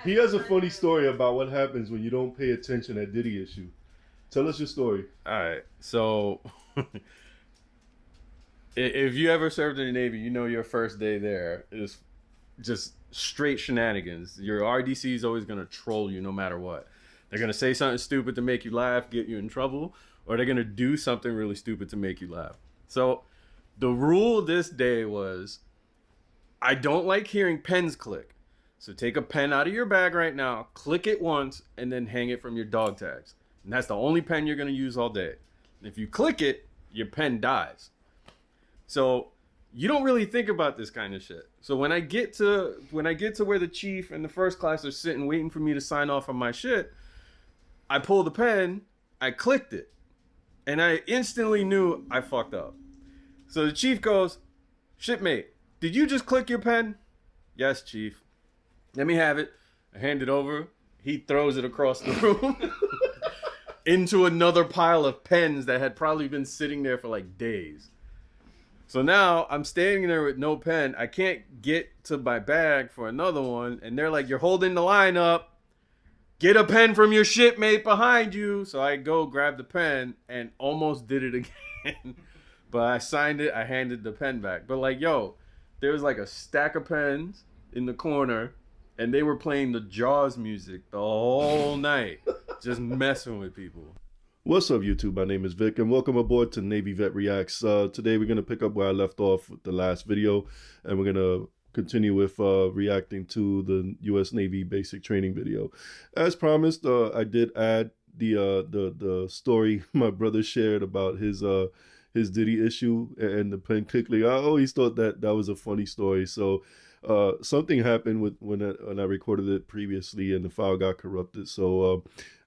He has a funny story about what happens when you don't pay attention at Diddy issue. Tell us your story. All right. So if you ever served in the Navy, you know your first day there is just straight shenanigans. Your RDC is always going to troll you no matter what. They're going to say something stupid to make you laugh, get you in trouble, or they're going to do something really stupid to make you laugh. So the rule this day was, I don't like hearing pens click. So take a pen out of your bag right now, click it once, and then hang it from your dog tags. And that's the only pen you're going to use all day. If you click it, your pen dies. So you don't really think about this kind of shit. So when I get to where the chief and the first class are sitting waiting for me to sign off on my shit, I pulled the pen, I clicked it, and I instantly knew I fucked up. So the chief goes, "Shipmate, did you just click your pen?" "Yes, chief." "Let me have it." I hand it over. He throws it across the room into another pile of pens that had probably been sitting there for like days. So now I'm standing there with no pen. I can't get to my bag for another one. And they're like, "You're holding the line up. Get a pen from your shipmate behind you." So I go grab the pen and almost did it again. But I signed it. I handed the pen back. But like, yo, there was like a stack of pens in the corner. And they were playing the Jaws music the whole night. Just messing with people. What's up, YouTube? My name is Vic, and welcome aboard to Navy Vet Reacts. Today we're going to pick up where I left off with the last video, and we're going to continue with reacting to the U.S. Navy basic training video. As promised, I did add the story my brother shared about his Diddy issue and the pen clickly. I always thought that was a funny story. So something happened with when I recorded it previously, and the file got corrupted. So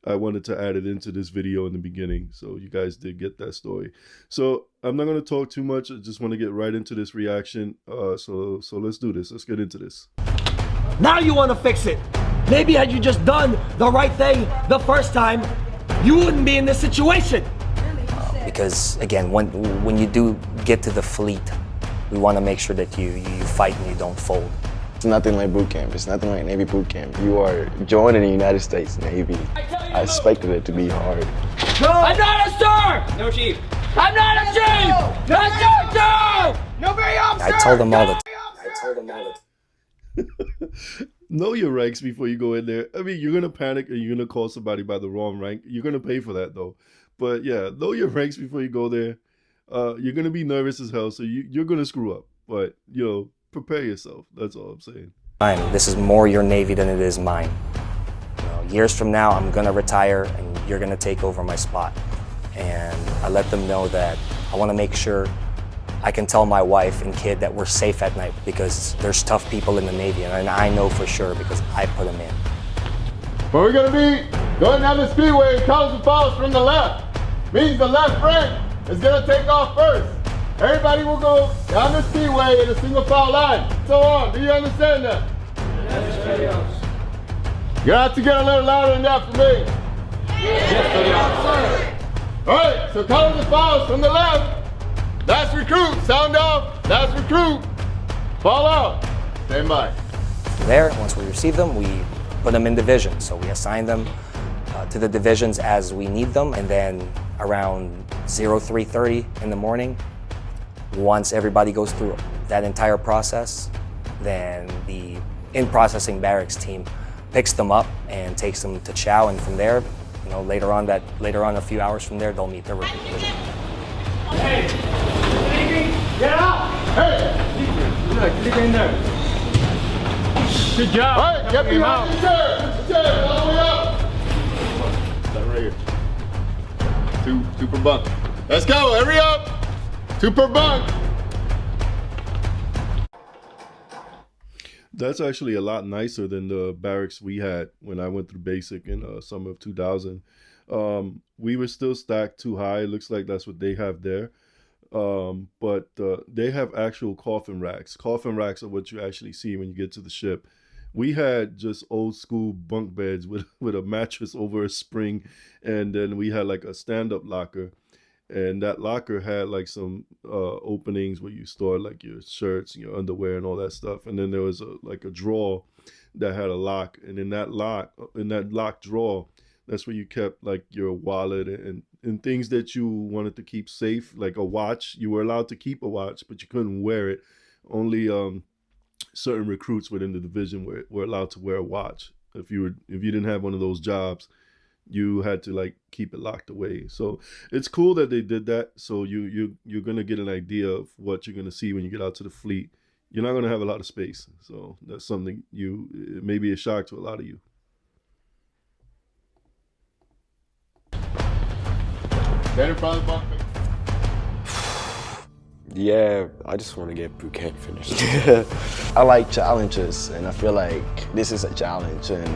I wanted to add it into this video in the beginning, so you guys did get that story. So I'm not going to talk too much. I just want to get right into this reaction. So let's do this. Let's get into this. Now you want to fix it. Maybe had you just done the right thing the first time, you wouldn't be in this situation. Because again, when you do get to the fleet, we want to make sure that you fight and you don't fold. It's nothing like boot camp. It's nothing like Navy boot camp. You are joining the United States Navy. I expected it to be hard. No. I'm not a sir! No, chief. I'm not a chief! No, sir! No, very officer! I told them all the time. Know your ranks before you go in there. I mean, you're going to panic and you're going to call somebody by the wrong rank. You're going to pay for that, though. But yeah, know your ranks before you go there. You're going to be nervous as hell, so you're going to screw up. But, you know, prepare yourself. That's all I'm saying. This is more your Navy than it is mine. You know, years from now, I'm going to retire and you're going to take over my spot. And I let them know that I want to make sure I can tell my wife and kid that we're safe at night, because there's tough people in the Navy, and I know for sure because I put them in. Where we're going to be going down the speedway, College Falls from the left. Means the left rank is going to take off first. Everybody will go down the speedway in a single file line. So on. Do you understand that? Yes. You have to get a little louder than that for me. Yes. All right, so College Falls from the left. Last recruit, sound off. Last recruit, fall out. Stand by. From there, once we receive them, we put them in divisions. So we assign them to the divisions as we need them, and then around 03:30 in the morning, once everybody goes through that entire process, then the in-processing barracks team picks them up and takes them to chow, and from there, you know, later on a few hours from there, they'll meet their recruit division. Hey! Get out! Hey! Get in there. Good job. All right, get behind the chair. Put the chair all the way up. That right here. Two per bunk. Let's go, hurry up. 2 per bunk. That's actually a lot nicer than the barracks we had when I went through basic in summer of 2000. We were still stacked too high. It looks like that's what they have there. But they have actual coffin racks. Coffin racks are what you actually see when you get to the ship. We had just old school bunk beds with a mattress over a spring, and then we had like a stand-up locker. And that locker had like some openings where you store like your shirts and your underwear and all that stuff. And then there was like a drawer that had a lock, and in that lock drawer, that's where you kept like your wallet and things that you wanted to keep safe, like a watch. You were allowed to keep a watch, but you couldn't wear it. Only certain recruits within the division were allowed to wear a watch. If you didn't have one of those jobs, you had to like keep it locked away. So it's cool that they did that. So you're gonna get an idea of what you're gonna see when you get out to the fleet. You're not gonna have a lot of space. So that's something it may be a shock to a lot of you. Stand in front of the bunk. Yeah, I just want to get boot camp finished. I like challenges, and I feel like this is a challenge, and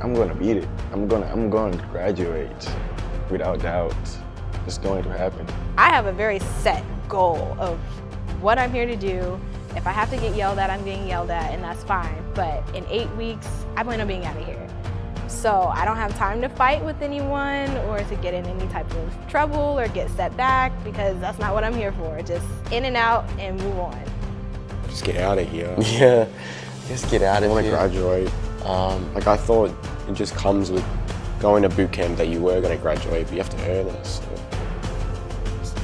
I'm gonna beat it. I'm going to graduate without doubt. It's going to happen. I have a very set goal of what I'm here to do. If I have to get yelled at, I'm getting yelled at, and that's fine. But in 8 weeks, I plan on being out of here. So I don't have time to fight with anyone or to get in any type of trouble or get set back, because that's not what I'm here for. Just in and out and move on. Just get out of here. Yeah, just get out of here. I want to graduate. Like I thought it just comes with going to boot camp that you were going to graduate, but you have to earn it. So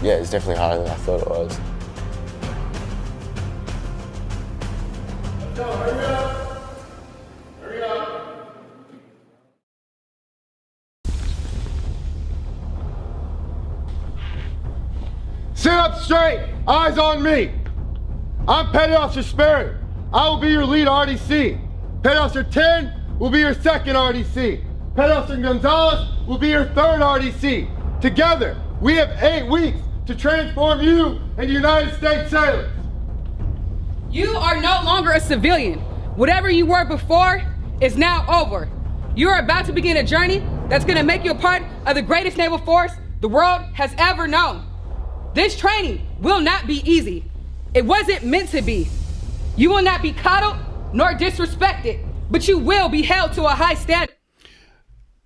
yeah, it's definitely harder than I thought it was. Hurry up! Hurry up! Sit up straight, eyes on me. I'm Petty Officer Sperry. I will be your lead RDC. Petty Officer 10 will be your second RDC. Petty Officer Gonzalez will be your third RDC. Together, we have 8 weeks to transform you into United States sailors. You are no longer a civilian. Whatever you were before is now over. You are about to begin a journey that's going to make you a part of the greatest naval force the world has ever known. This training will not be easy. It wasn't meant to be. You will not be coddled nor disrespected, but you will be held to a high standard.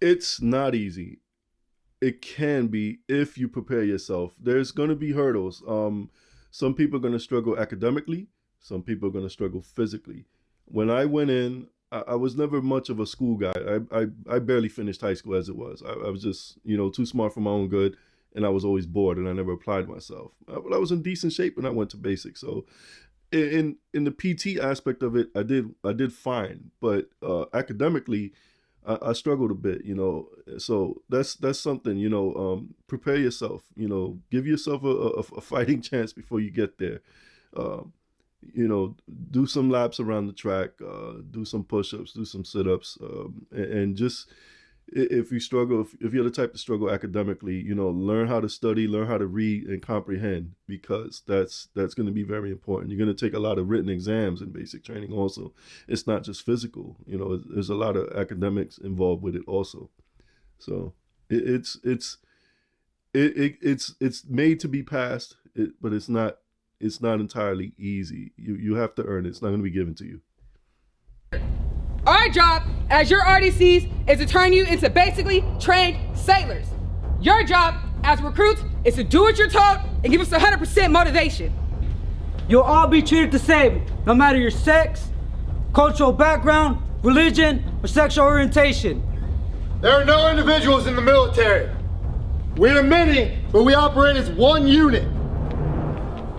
It's not easy. It can be if you prepare yourself. There's going to be hurdles. Some people are going to struggle academically. Some people are going to struggle physically. When I went in, I was never much of a school guy. I barely finished high school as it was. I was just, too smart for my own good. And I was always bored, and I never applied myself. But I was in decent shape when I went to basic. So in the PT aspect of it, I did fine. But academically, I struggled a bit, So that's something, prepare yourself, give yourself a fighting chance before you get there. Do some laps around the track, do some push-ups, do some sit-ups, and just, if you struggle, if you're the type to struggle academically, learn how to study, learn how to read and comprehend, because that's going to be very important. You're going to take a lot of written exams in basic training also. It's not just physical, there's a lot of academics involved with it also. So it's made to be passed, but it's not entirely easy. You have to earn it. It's not going to be given to you. Our job as your RDCs is to turn you into basically trained sailors. Your job as recruits is to do what you're told and give us 100% motivation. You'll all be treated the same, no matter your sex, cultural background, religion, or sexual orientation. There are no individuals in the military. We're many, but we operate as one unit.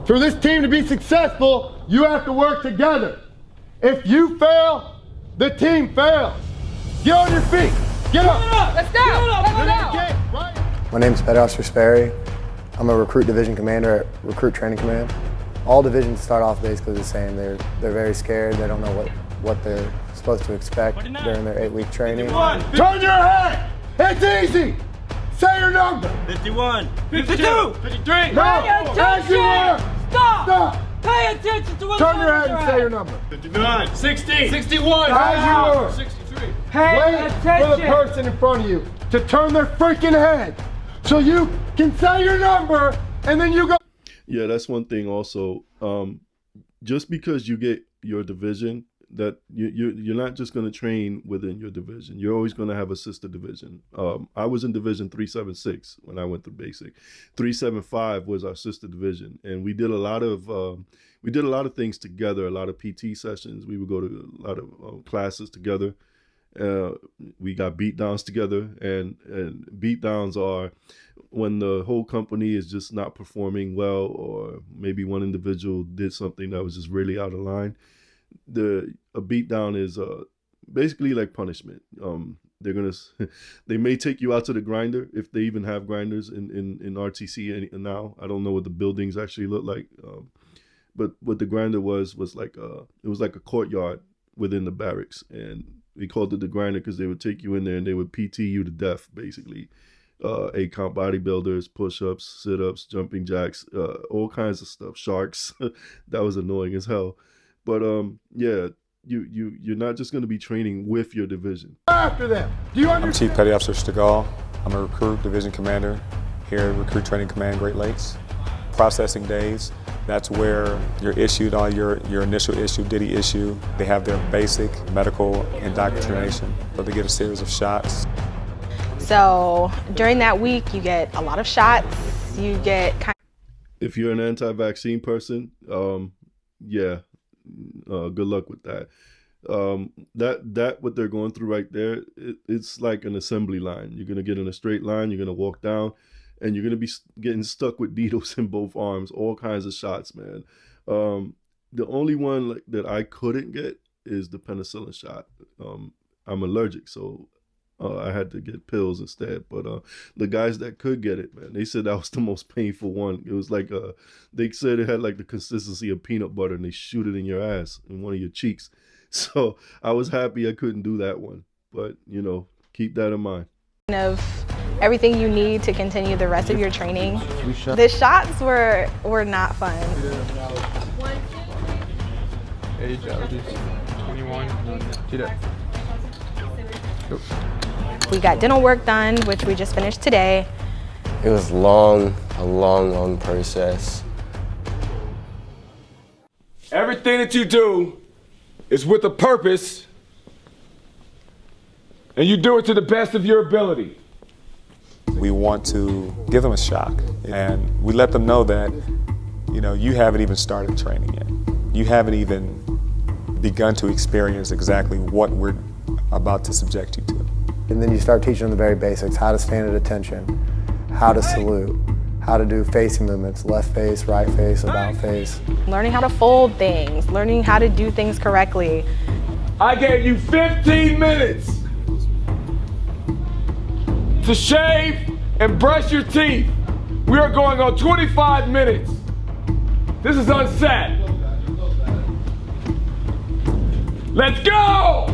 For this team to be successful, you have to work together. If you fail, the team fails. Get on your feet. Get up. Let's go. Let's go. My name is Petty Officer Sperry. I'm a recruit division commander at Recruit Training Command. All divisions start off basically the same. They're very scared. They don't know what they're supposed to expect during their 8-week training. Turn your head. It's easy. Say your number. 51, 52, 53. No. As you were. Stop. Pay attention to what Turn your head and say your number. 59, 60, 61. As you were. 63. Wait Pay attention. for the person in front of you to turn their freaking head so you can say your number, and then you go. Yeah, that's one thing also. Just because you get your division, that you're not just going to train within your division. You're always going to have a sister division. I was in division 376 when I went through basic. 375 was our sister division, and we did a lot of things together. A lot of PT sessions. We would go to a lot of classes together. We got beat downs together, and beat downs are when the whole company is just not performing well, or maybe one individual did something that was just really out of line. A beat down is basically like punishment. They may take you out to the grinder, if they even have grinders in RTC now. I don't know what the buildings actually look like, but what the grinder was like it was like a courtyard within the barracks, and we called it the grinder because they would take you in there and they would PT you to death, basically. 8-count bodybuilders, push-ups, sit-ups, jumping jacks, all kinds of stuff. Sharks. That was annoying as hell. But yeah, you're not just going to be training with your division. After them, do you understand? I'm Chief Petty Officer Stegall. I'm a recruit division commander here at Recruit Training Command Great Lakes. Processing days, that's where you're issued all your initial issue, DITY issue. They have their basic medical indoctrination, so they get a series of shots. So during that week, you get a lot of shots. You get If you're an anti-vaccine person, yeah, good luck with that. That what they're going through right there, it's like an assembly line. You're gonna get in a straight line. You're gonna walk down, and you're gonna be getting stuck with needles in both arms, all kinds of shots, man. The only one that I couldn't get is the penicillin shot. I'm allergic, so I had to get pills instead. But the guys that could get it, man, they said that was the most painful one. It was like they said it had like the consistency of peanut butter, and they shoot it in your ass, in one of your cheeks. So I was happy I couldn't do that one. But keep that in mind. Of everything you need to continue the rest of your training. The shots were not fun. Age averages 21. Do that. Go. We got dental work done, which we just finished today. It was a long process. Everything that you do is with a purpose, and you do it to the best of your ability. We want to give them a shock, and we let them know that, you haven't even started training yet. You haven't even begun to experience exactly what we're about to subject you to. And then you start teaching them the very basics: how to stand at attention, how to salute, how to do facing movements, left face, right face, about face. Learning how to fold things, learning how to do things correctly. I gave you 15 minutes to shave and brush your teeth. We are going on 25 minutes. This is unset. Let's go!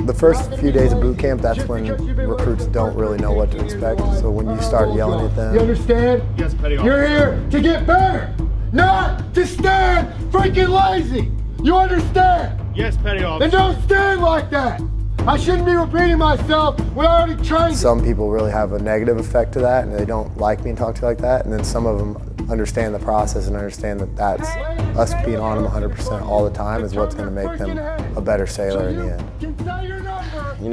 The first few days of boot camp, that's when recruits don't really know what to expect. So when you start yelling at them. You understand? Yes, Petty Officer. You're here to get better, not to stand freaking lazy. You understand? Yes, Petty Officer. And don't stand like that. I shouldn't be repeating myself when I already trained. Some people really have a negative effect to that, and they don't like being talked to like that. And then some of them understand the process and understand that that's us being on them 100% all the time is what's going to make them a better sailor in the end.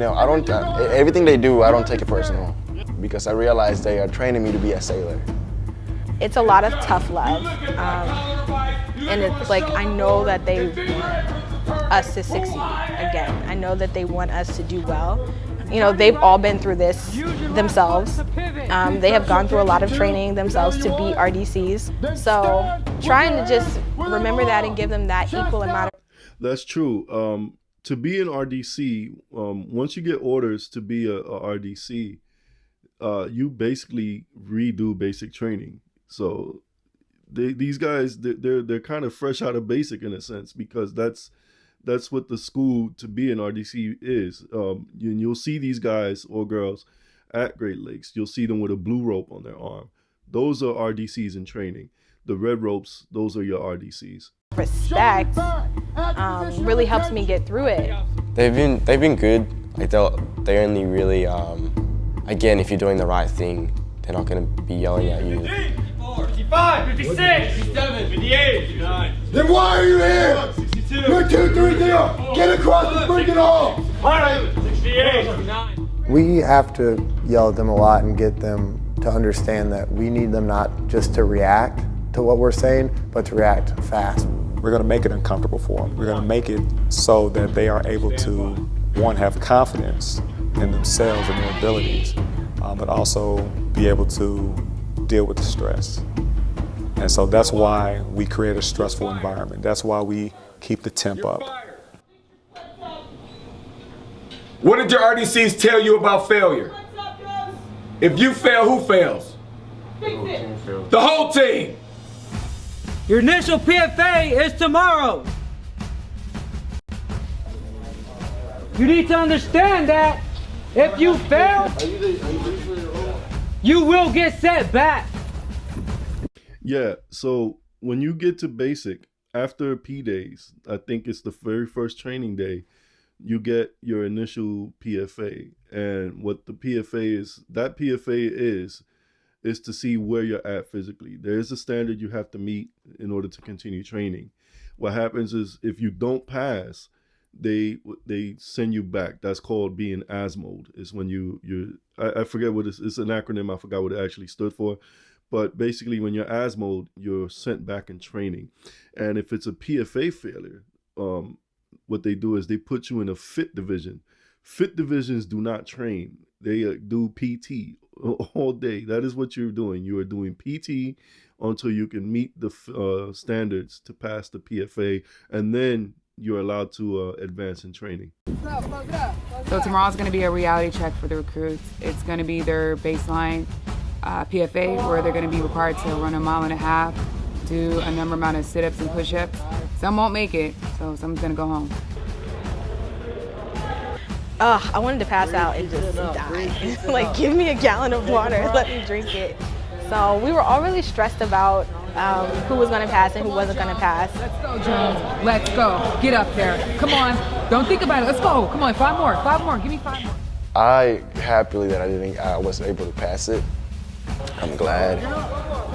I don't, everything they do, I don't take it personal, because I realize they are training me to be a sailor. It's a lot of tough love, and it's like I know that they want us to succeed again. I know that they want us to do well. They've all been through this themselves. They have gone through a lot of training themselves to be RDCs. So trying to just remember that and give them that equal amount of... That's true. To be an RDC, once you get orders to be a RDC, you basically redo basic training. So these guys, they're kind of fresh out of basic in a sense, because that's what the school to be an RDC is. You'll see these guys or girls at Great Lakes. You'll see them with a blue rope on their arm. Those are RDCs in training. The red ropes, those are your RDCs. Respect really helps me get through it. They've been good. Like they only really again, if you're doing the right thing, they're not going to be yelling at you. 54, 55, 56, 57, 58, 59. Then why are you here? You're 2-3-0. Get across and bring it home. All right. 68. We have to yell at them a lot and get them to understand that we need them not just to react to what we're saying, but to react fast. We're going to make it uncomfortable for them. We're going to make it so that they are able to, one, have confidence in themselves and their abilities, but also be able to deal with the stress. And so that's why we create a stressful environment. That's why we keep the temp up. What did your RDCs tell you about failure? If you fail, who fails? The whole team. Your initial PFA is tomorrow. You need to understand that if you fail, you will get set back. Yeah, so when you get to basic, after P days, I think it's the very first training day, you get your initial PFA. And what the PFA is, that PFA is to see where you're at physically. There is a standard you have to meet in order to continue training. What happens is if you don't pass, they send you back. That's called being ASMO'd. It's when I forget what it's an acronym, I forgot what it actually stood for. But basically when you're ASMO'd, you're sent back in training. And if it's a PFA failure, what they do is they put you in a fit division. Fit divisions do not train. They do PT all day. That is what you're doing. You are doing PT until you can meet the standards to pass the PFA, and then you're allowed to advance in training. So tomorrow's going to be a reality check for the recruits. It's going to be their baseline PFA, where they're going to be required to run 1.5 miles, do a number amount of sit-ups and push-ups. Some won't make it, so someone's going to go home. I wanted to pass out and just die. Like, give me a gallon of water, let me drink it. So we were all really stressed about who was going to pass and who wasn't going to pass. Let's go, Jones. Let's go. Get up there. Come on. Don't think about it. Let's go. Come on, 5 more. 5 more. Give me 5 more. I happily that I wasn't able to pass it. I'm glad.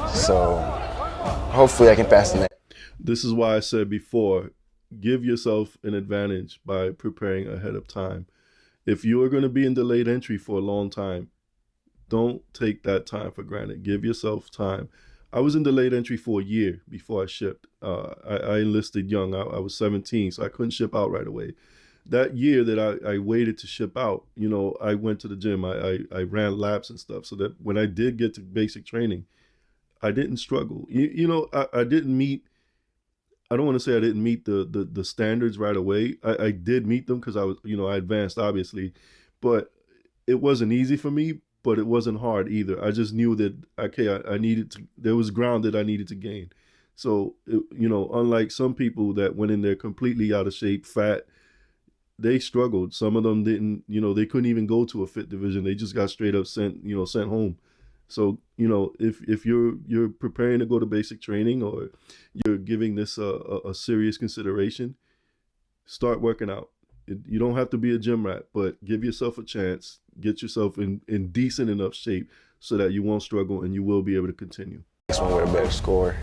So hopefully I can pass the next. This is why I said before, give yourself an advantage by preparing ahead of time. If you are going to be in delayed entry for a long time, don't take that time for granted. Give yourself time. I was in delayed entry for a year before I shipped. I enlisted young. I was 17, so I couldn't ship out right away. That year that I waited to ship out, you know, I went to the gym. I ran laps and stuff, so that when I did get to basic training, I didn't struggle. You know, I didn't meet, I don't want to say I didn't meet the standards right away. I did meet them because I was, you know, I advanced obviously, but it wasn't easy for me, but it wasn't hard either. I just knew that, okay, I needed to, there was ground that I needed to gain. So, you know, unlike some people that went in there completely out of shape, fat, they struggled. Some of them didn't, you know, they couldn't even go to a fit division. They just got straight up sent home. So, you know, if you're preparing to go to basic training, or you're giving this a serious consideration, start working out. You don't have to be a gym rat, but give yourself a chance. Get yourself in decent enough shape so that you won't struggle and you will be able to continue. Next one with a better score.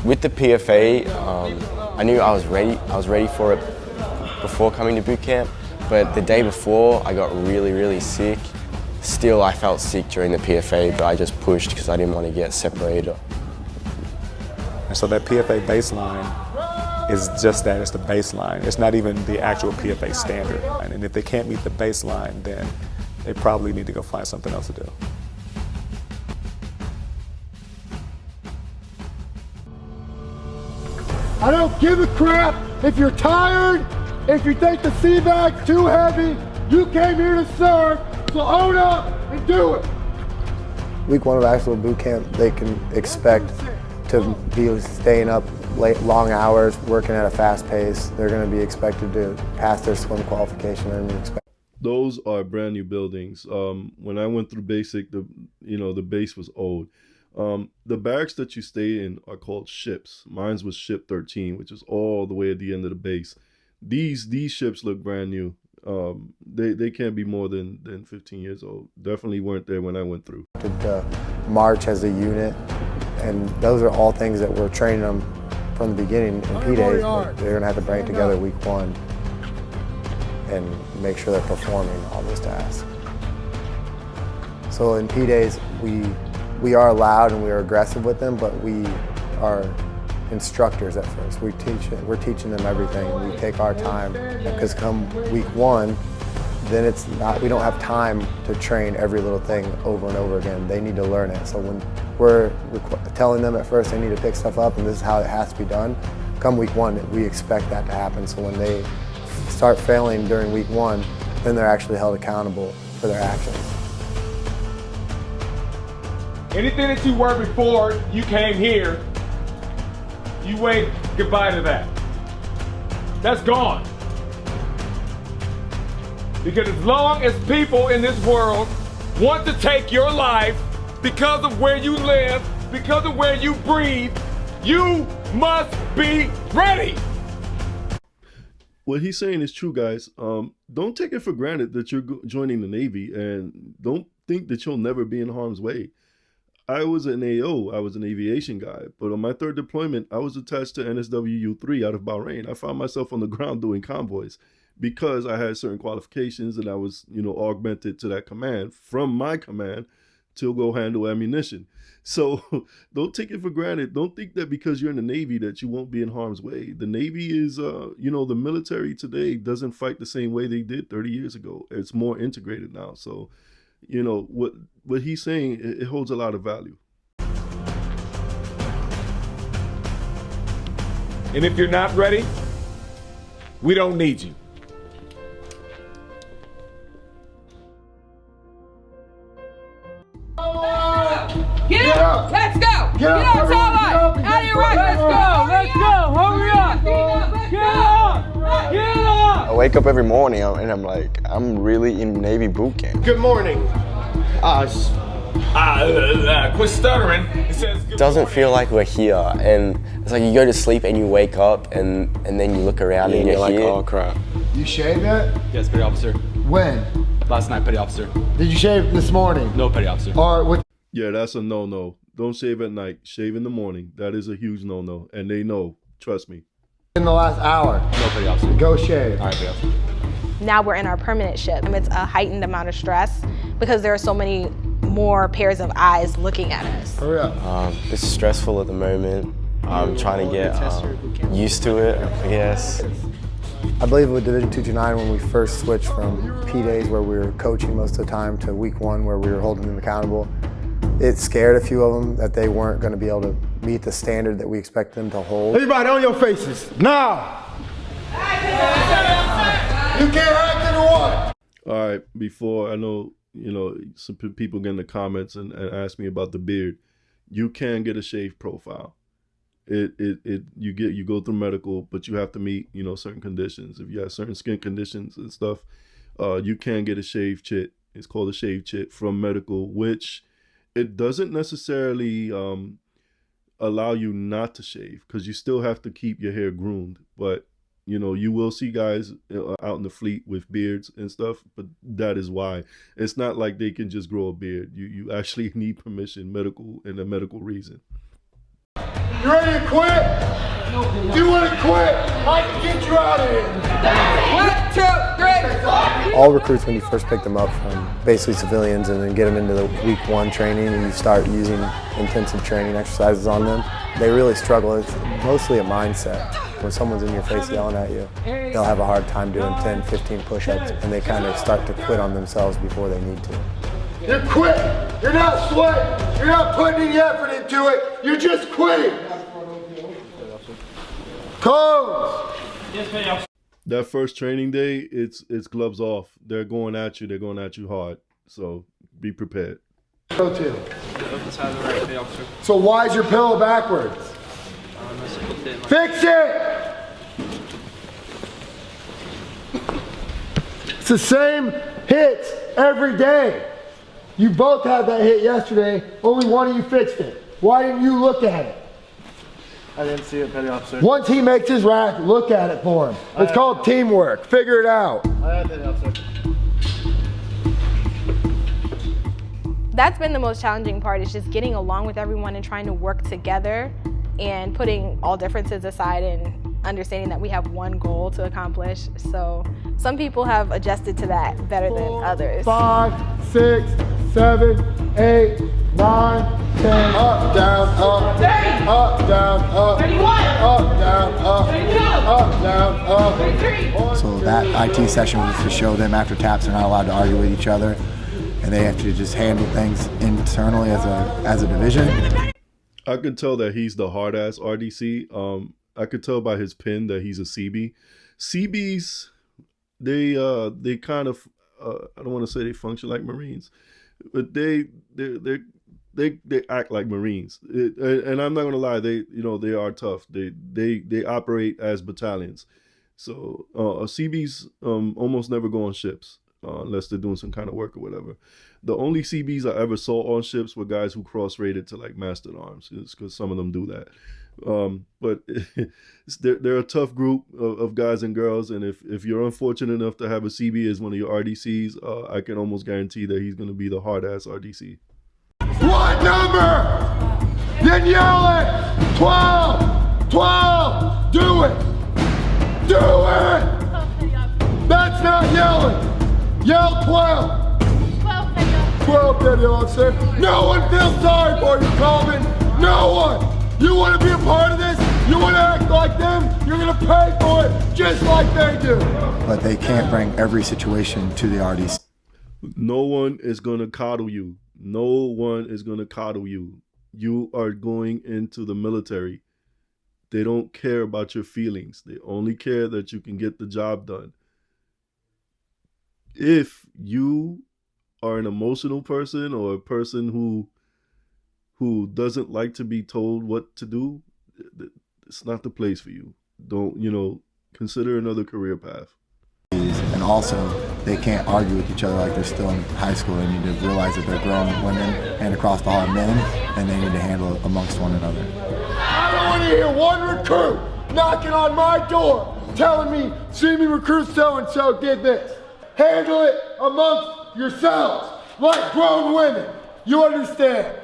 With the PFA, I knew I was ready. I was ready for it before coming to boot camp, but the day before I got really, really sick. Still, I felt sick during the PFA, but I just pushed because I didn't want to get separated. And so that PFA baseline is just that, it's the baseline. It's not even the actual PFA standard. And if they can't meet the baseline, then they probably need to go find something else to do. I don't give a crap if you're tired, if you think the sea bag's too heavy. You came here to serve, so own up and do it. Week 1 of actual boot camp, they can expect to be staying up late, long hours, working at a fast pace. They're going to be expected to pass their swim qualification. Those are brand new buildings. When I went through basic, the base was old. The barracks that you stay in are called ships. Mine was ship 13, which is all the way at the end of the base. These ships look brand new. They can't be more than 15 years old. Definitely weren't there when I went through. To march as a unit, and those are all things that we're training them from the beginning in P-Days, but they're gonna have to bring it together week 1 and make sure they're performing all those tasks. So in P-Days, we are loud and we are aggressive with them, but we are instructors at first. We're teaching them everything, and we take our time, because come week 1, then it's not, we don't have time to train every little thing over and over again. They need to learn it. So when we're telling them at first they need to pick stuff up and this is how it has to be done, come week 1, we expect that to happen. So when they start failing during week 1, then they're actually held accountable for their actions. Anything that you were before you came here, you wave goodbye to that. That's gone. Because as long as people in this world want to take your life because of where you live, because of where you breathe, you must be ready. What he's saying is true, guys. Don't take it for granted that you're joining the Navy, and don't think that you'll never be in harm's way. I was an AO, I was an aviation guy, but on my 3rd deployment, I was attached to NSWU-3 out of Bahrain. I found myself on the ground doing convoys because I had certain qualifications and I was, augmented to that command from my command to go handle ammunition. So don't take it for granted. Don't think that because you're in the Navy that you won't be in harm's way. The Navy is, the military today doesn't fight the same way they did 30 years ago. It's more integrated now. So, what he's saying, it holds a lot of value. And if you're not ready, we don't need you. Get up! Let's go! Get up! Tall line! Out of your right! Let's go! Let's go! Hurry up! Get up! Get up! I wake up every morning and I'm like, I'm really in Navy boot camp. Good morning. Quit stuttering. It says It doesn't feel like we're here, and it's like you go to sleep and you wake up and then you look around and you're like, here. oh crap. You shaved yet? Yes, petty officer. When? Last night, petty officer. Did you shave this morning? No, petty officer. Or with? Yeah, that's a no-no. Don't shave at night. Shave in the morning. That is a huge no-no, and they know. Trust me. In the last hour. No, petty officer. Go shave. All right, petty officer. Now we're in our permanent ship. It's a heightened amount of stress because there are so many more pairs of eyes looking at us. Hurry up. It's stressful at the moment. I'm trying to get used to it, I guess. I believe with Division 229, when we first switched from P-Days where we were coaching most of the time to week 1 where we were holding them accountable, it scared a few of them that they weren't going to be able to meet the standard that we expect them to hold. Everybody on your faces, now! You can't act in what? All right, before I know, some people get in the comments and ask me about the beard. You can get a shaved profile. You go through medical, but you have to meet, certain conditions. If you have certain skin conditions and stuff, you can get a shaved chit. It's called a shaved chit from medical, which it doesn't necessarily allow you not to shave because you still have to keep your hair groomed. But you will see guys out in the fleet with beards and stuff, but that is why. It's not like they can just grow a beard. You actually need permission, medical, and a medical reason. You ready to quit? Do you want to quit? I can get you out of here. 1, 2, 3. All recruits, when you first pick them up from basically civilians and then get them into the week 1 training and you start using intensive training exercises on them, they really struggle. It's mostly a mindset. When someone's in your face yelling at you, they'll have a hard time doing 10, 15 push-ups and they kind of start to quit on themselves before they need to. You're quitting. You're not sweating. You're not putting any effort into it. You're just quitting. Codes. That first training day, it's gloves off. They're going at you. They're going at you hard. So be prepared. Go to. So why is your pillow backwards? Fix it. It's the same hits every day. You both had that hit yesterday. Only one of you fixed it. Why didn't you look at it? I didn't see it, petty officer. Once he makes his rack, look at it for him. It's called teamwork. Figure it out. I had petty officer. That's been the most challenging part, is just getting along with everyone and trying to work together and putting all differences aside and understanding that we have one goal to accomplish. So some people have adjusted to that better than others. 5, 6, 7, 8, 9, 10. Up, down, up. 30. Up, down, up. 31. Up, down, up. 32. Up, down, up. 33. So that IT session was to show them after taps they're not allowed to argue with each other, and they have to just handle things internally as a division. I could tell that he's the hard ass RDC. I could tell by his pin that he's a CB. CBs, they kind of I don't want to say they function like Marines, but they act like Marines. And I'm not gonna lie, they are tough. They operate as battalions. So CBs almost never go on ships unless they're doing some kind of work or whatever. The only CBs I ever saw on ships were guys who cross-rated to like Master at Arms, because some of them do that. But they're a tough group of guys and girls, and if you're unfortunate enough to have a CB as one of your RDCs, I can almost guarantee that he's going to be the hard-ass RDC. What number? Then yell it! 12! 12! Do it! Do it! That's not yelling! Yell 12! 12, Petty Officer. No one feels sorry for you, Coleman. No one. You want to be a part of this? You want to act like them? You're going to pay for it just like they do. But they can't bring every situation to the RDC. No one is going to coddle you. No one is going to coddle you. You are going into the military. They don't care about your feelings. They only care that you can get the job done. If you are an emotional person or a person who doesn't like to be told what to do, it's not the place for you. Don't, consider another career path. And also, they can't argue with each other like they're still in high school. They need to realize that they're grown women and across the hall men, and they need to handle it amongst one another. I don't want to hear one recruit knocking on my door telling me, see me recruit so-and-so did this. Handle it amongst yourselves, like grown women. You understand?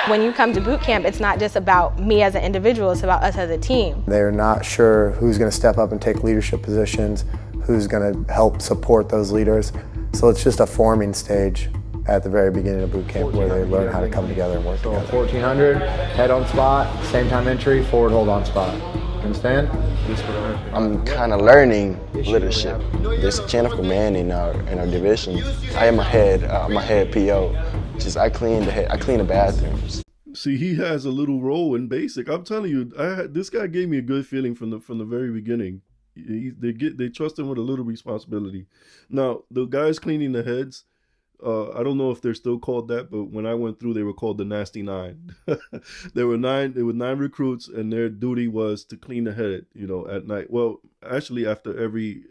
When you come to boot camp, it's not just about me as an individual, it's about us as a team. They're not sure who's going to step up and take leadership positions, who's going to help support those leaders. So it's just a forming stage at the very beginning of boot camp where they learn how to come together and work together. 1400, head on spot, same time entry, forward hold on spot. Understand? I'm kind of learning leadership. There's a chain of command in our division. I am I'm a head PO. I clean the bathrooms. See, he has a little role in basic. I'm telling you, this guy gave me a good feeling from the very beginning. They trust him with a little responsibility. Now, the guys cleaning the heads, I don't know if they're still called that, but when I went through, they were called the Nasty Nine. There were nine recruits, and their duty was to clean the head, at night. Well, actually, after every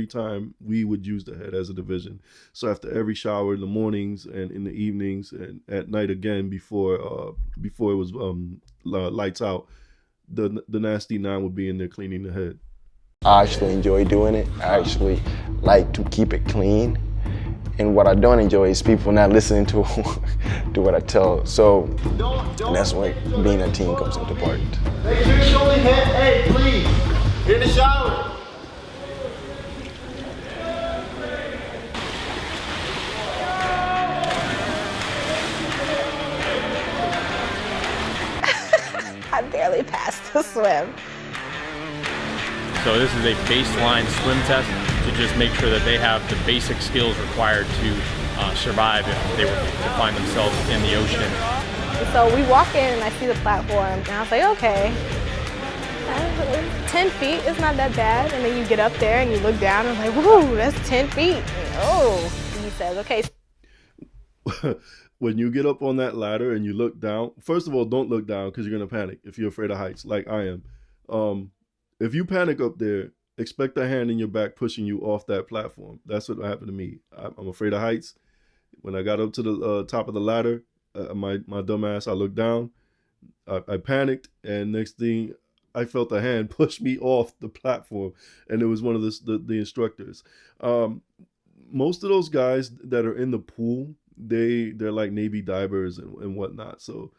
time we would use the head as a division. So after every shower in the mornings and in the evenings and at night again before it was lights out, the Nasty Nine would be in there cleaning the head. I actually enjoy doing it. I actually like to keep it clean. And what I don't enjoy is people not listening to what I tell. So that's when being a team comes into part. Make sure you only hit A, please. Get in the shower. I barely passed the swim. So this is a baseline swim test to just make sure that they have the basic skills required to survive if they were to find themselves in the ocean. So we walk in and I see the platform and I was like, okay, 10 feet is not that bad. And then you get up there and you look down and I'm like, whoa, that's 10 feet. And he says, okay. When you get up on that ladder and you look down, first of all, don't look down because you're going to panic if you're afraid of heights like I am. If you panic up there, expect a hand in your back pushing you off that platform. That's what happened to me. I'm afraid of heights. When I got up to the top of the ladder, my dumb ass, I looked down. I panicked, and next thing, I felt a hand push me off the platform, and it was one of the instructors. Most of those guys that are in the pool, they're like Navy divers and whatnot. So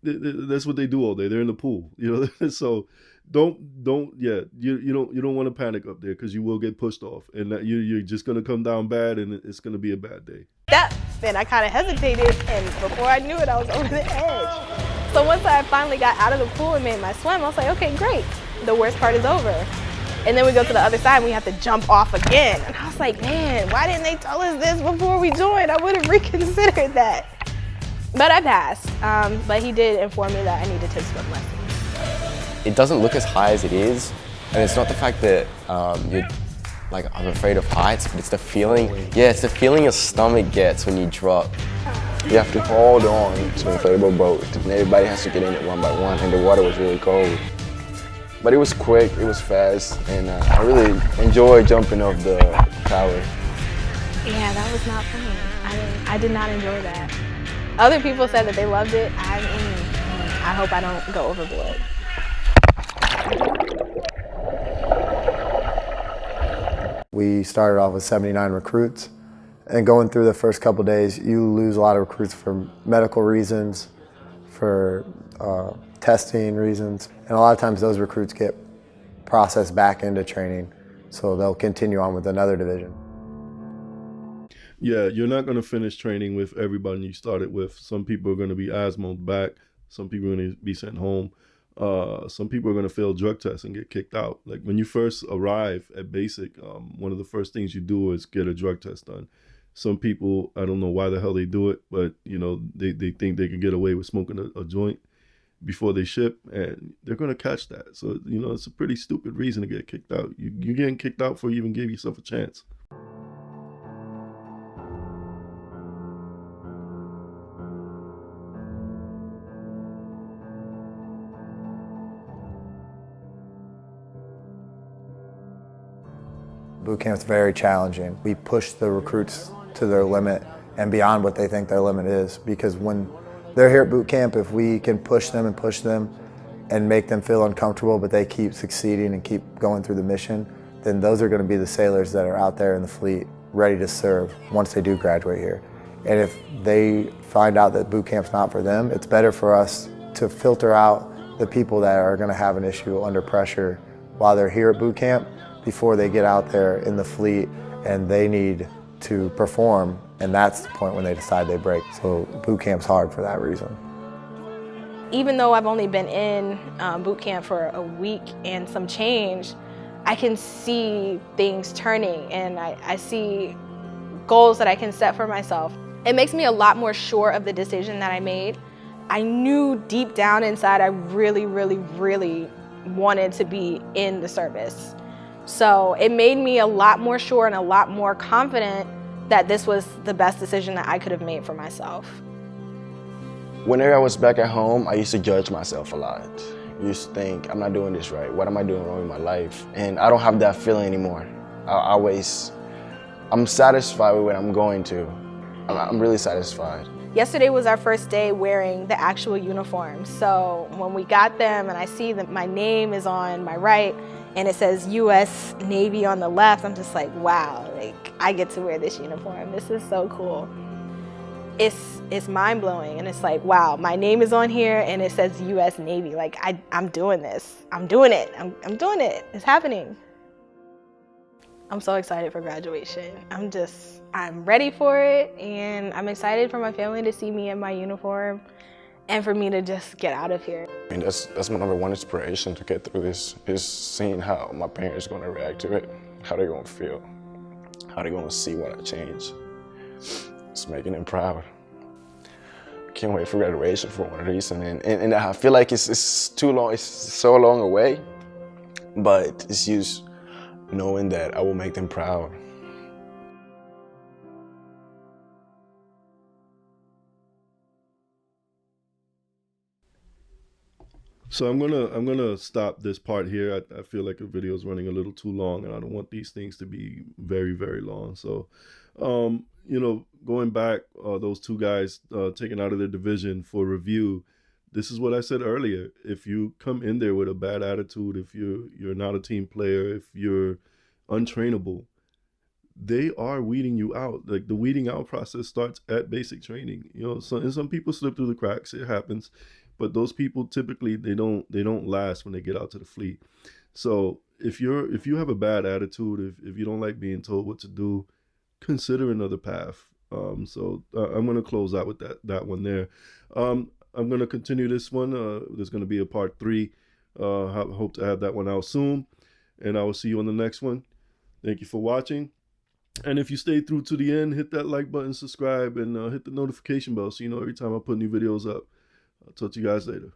that's what they do all day. They're in the pool, you know. So don't you don't want to panic up there, because you will get pushed off, and that you're just gonna come down bad, and it's gonna be a bad day. Then I kind of hesitated, and before I knew it, I was over the edge. So once I finally got out of the pool and made my swim, I was like, okay, great. The worst part is over. And then we go to the other side and we have to jump off again. And I was like, man, why didn't they tell us this before we joined? I would have reconsidered that. But I passed. But he did inform me that I need to take swim lessons. It doesn't look as high as it is, and it's not the fact that you're like, I'm afraid of heights, but it's the feeling. Yeah, it's the feeling your stomach gets when you drop. You have to hold on to the inflatable boat, and everybody has to get in it one by one, and the water was really cold. But it was quick, it was fast, and I really enjoyed jumping off the tower. Yeah, that was not fun. I did not enjoy that. Other people said that they loved it. I hope I don't go overboard. We started off with 79 recruits, and going through the first couple days, you lose a lot of recruits for medical reasons, for testing reasons, and a lot of times those recruits get processed back into training, so they'll continue on with another division. Yeah, you're not going to finish training with everybody you started with. Some people are going to be asthmaed back. Some people are going to be sent home. Some people are going to fail drug tests and get kicked out. Like when you first arrive at basic, one of the first things you do is get a drug test done. Some people, I don't know why the hell they do it, but you know, they think they can get away with smoking a joint before they ship, and they're going to catch that. So, you know, it's a pretty stupid reason to get kicked out. You're getting kicked out before you even gave yourself a chance. Boot camp's very challenging. We push the recruits to their limit and beyond what they think their limit is, because when they're here at boot camp, if we can push them and make them feel uncomfortable, but they keep succeeding and keep going through the mission, then those are going to be the sailors that are out there in the fleet ready to serve once they do graduate here. And if they find out that boot camp's not for them, it's better for us to filter out the people that are going to have an issue under pressure while they're here at boot camp, before they get out there in the fleet and they need to perform, and that's the point when they decide they break. So boot camp's hard for that reason. Even though I've only been in boot camp for a week and some change, I can see things turning, and I see goals that I can set for myself. It makes me a lot more sure of the decision that I made. I knew deep down inside I really, really, really wanted to be in the service. So it made me a lot more sure and a lot more confident that this was the best decision that I could have made for myself. Whenever I was back at home, I used to judge myself a lot. I used to think, I'm not doing this right. What am I doing wrong in my life? And I don't have that feeling anymore. I'm satisfied with what I'm going to. I'm really satisfied. Yesterday was our first day wearing the actual uniform. So when we got them and I see that my name is on my right and it says U.S. Navy on the left, I'm just like, wow, like I get to wear this uniform. This is so cool. It's mind-blowing, and it's like, wow, my name is on here and it says U.S. Navy. Like I'm doing this. I'm doing it. I'm doing it. It's happening. I'm so excited for graduation. I'm ready for it, and I'm excited for my family to see me in my uniform and for me to just get out of here. I mean, that's my number one inspiration to get through this, is seeing how my parents are going to react to it, how they're going to feel, how they're going to see what I change. It's making them proud. Can't wait for graduation for one reason, and I feel like it's too long, it's so long away, but it's just knowing that I will make them proud. So I'm gonna stop this part here. I feel like the video is running a little too long, and I don't want these things to be very, very long. So, you know, going back, those two guys taken out of their division for review. This is what I said earlier. If you come in there with a bad attitude, if you're not a team player, if you're untrainable, they are weeding you out. Like the weeding out process starts at basic training. You know, and some people slip through the cracks. It happens. but those people typically they don't last when they get out to the fleet. So if you have a bad attitude, if you don't like being told what to do, consider another path. I'm going to close out with that one there. I'm going to continue this one. There's going to be a part 3. Hope to have that one out soon, and I will see you on the next one. Thank you for watching. And if you stay through to the end, hit that like button, subscribe, and hit the notification bell so you know every time I put new videos up. I'll talk to you guys later.